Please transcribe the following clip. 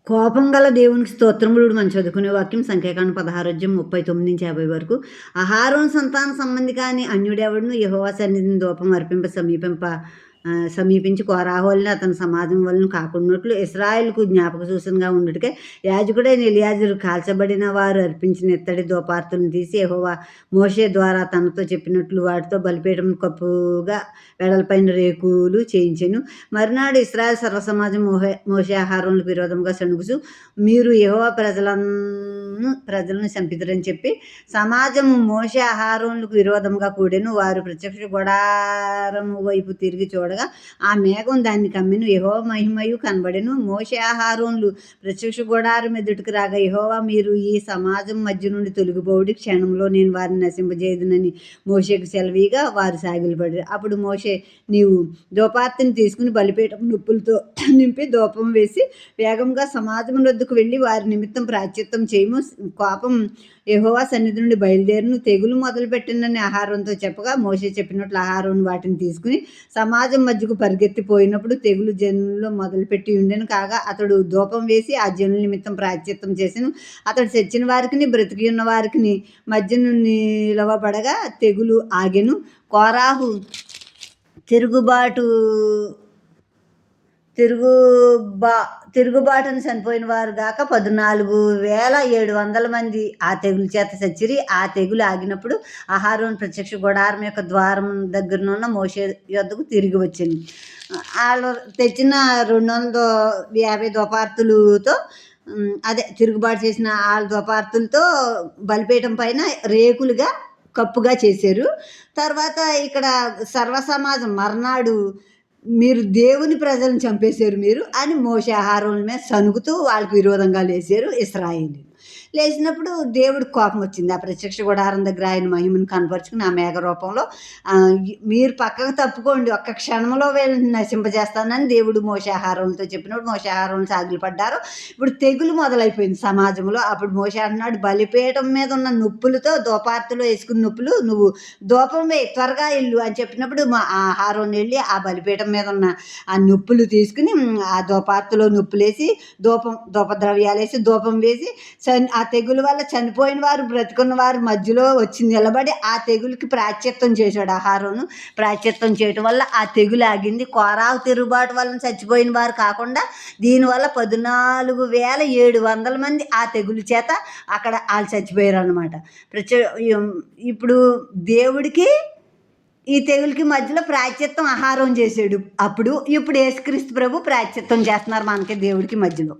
కోపం గల దేవునికి స్తోత్రములు మనం చదువుకునే వాక్యం సంఖ్యాకాండం 16:39-50 వరకు. అహరోను సంతాన సంబంధి కాని అన్యుడెవడును యెహోవా సన్నిధిని ధూపం అర్పింప సమీపించి కోరాహులను అతని సమాజం వలన కాకుండాట్లు ఇశ్రాయేలుకు జ్ఞాపక సూచనగా ఉండుటకై యాజకుడైన ఎలియాజరు కాల్చబడిన వారు అర్పించిన ఇత్తడి ధూపార్తులను తీసి యెహోవా మోషే ద్వారా తనతో చెప్పినట్లు వాటితో బలిపీఠం కప్పుగా వెడల్పైన రేకులు చేయించెను. మరునాడు ఇశ్రాయేలు సర్వసమాజం మోషే అహరోనులకు విరోధముగా సణుగుచు, మీరు యెహోవా ప్రజలను చంపిదరని చెప్పి సమాజము మోషే అహరోనులకు విరోధముగా కూడెను. వారు ప్రత్యక్ష గుడారము వైపు తిరిగి చూడగా ఆ మేఘం దాన్ని కమ్మెను. యెహోవా మహిమయు కనబడెను. మోషే అహరోనులు ప్రత్యక్ష గుడారం ఎదుటికి రాగా యెహోవా, మీరు ఈ సమాజం మధ్య నుండి తొలగిపోవుడి, క్షణంలో నేను వారిని నశింపజేయుదునని మోషేకు సెలవీగా వారు సాగిలపడిరి. అప్పుడు మోషే, నీవు ధూపార్తిని తీసుకుని బలిపీఠం నిప్పులతో నింపి ధూపం వేసి వేగంగా సమాజం వద్దకు వెళ్ళి వారి నిమిత్తం ప్రాయశ్చిత్తం చేయము. కోపం యెహోవా సన్నిధి నుండి బయలుదేరును. తెగులు మొదలుపెట్టినని అహరోనుతో చెప్పగా మోషే చెప్పినట్లు అహరోను వాటిని తీసుకుని సమాజం మధ్యకు పరిగెత్తిపోయినప్పుడు తెగులు జనుల్లో మొదలుపెట్టి ఉండెను. కాగా అతడు ధూపం వేసి ఆ జనుల నిమిత్తం ప్రాయశ్చిత్తం చేసెను. అతడు చచ్చిన వారికిని బ్రతికి ఉన్న వారికిని మధ్యను నిలవబడగా తెగులు ఆగెను. కోరాహు తిరుగుబాటును చనిపోయిన వారు గాక 14,700 మంది ఆ తెగులు చేత చచ్చిరి. ఆ తెగులు ఆగినప్పుడు అహరోను ప్రత్యక్ష గుడారం యొక్క ద్వారం దగ్గరనున్న మోషే యొద్దకు తిరిగి వచ్చింది. వాళ్ళు తెచ్చిన 250 ధూపార్తులతో తిరుగుబాటు చేసిన వాళ్ళ ధూపార్తులతో బలిపీఠం పైన రేకులుగా కప్పుగా చేశారు. తర్వాత ఇక్కడ సర్వసమాజం మర్నాడు మీరు దేవుని ప్రజలను చంపేశారు మీరు అని మోషే అహరోనుల మీద సనుగుతూ వాళ్ళకి విరోధంగా లేచారు ఇశ్రాయేలీయులు. లేచినప్పుడు దేవుడికి కోపం వచ్చింది. ఆ ప్రత్యక్ష గుడారం దగ్గర ఆయన మహిమను కనపరుచుకుని ఆ మేఘ రూపంలో మీరు పక్కకు తప్పుకోండి, ఒక్క క్షణంలో వీళ్ళని నశింపజేస్తానని దేవుడు మోషే అహరోనులతో చెప్పినప్పుడు మోషే అహరోనులు సాగిలపడ్డారు. ఇప్పుడు తెగులు మొదలైపోయింది సమాజంలో. అప్పుడు మోషే అంటున్నాడు, బలిపీఠం మీద ఉన్న నొప్పులతో ధూపార్తిలో వేసుకున్న నొప్పులు నువ్వు ధూపం వేయి, త్వరగా ఇల్లు అని చెప్పినప్పుడు మా అహరోను వెళ్ళి ఆ బలిపీఠం మీద ఉన్న ఆ నొప్పులు తీసుకుని ఆ ధూపార్తిలో నొప్పులేసి ధూపద్రవ్యాలు వేసి ధూపం వేసి ఆ తెగులు వల్ల చనిపోయిన వారు బ్రతికున్న వారు మధ్యలో వచ్చి నిలబడి ఆ తెగులకి ప్రాయశ్చిత్తం చేశాడు అహరోను. ప్రాయశ్చిత్తం చేయటం వల్ల ఆ తెగులు ఆగింది. కోరాహు తిరుగుబాటు వలన చచ్చిపోయిన వారు కాకుండా దీనివల్ల 14,700 మంది ఆ తెగులు చేత అక్కడ వాళ్ళు చచ్చిపోయారు అన్నమాట. ఇప్పుడు దేవుడికి ఈ తెగులకి మధ్యలో ప్రాయశ్చిత్తం అహరోను చేశాడు. ఇప్పుడు యేసుక్రీస్తు ప్రభు ప్రాయశ్చిత్తం చేస్తున్నారు మనకి దేవుడికి మధ్యలో.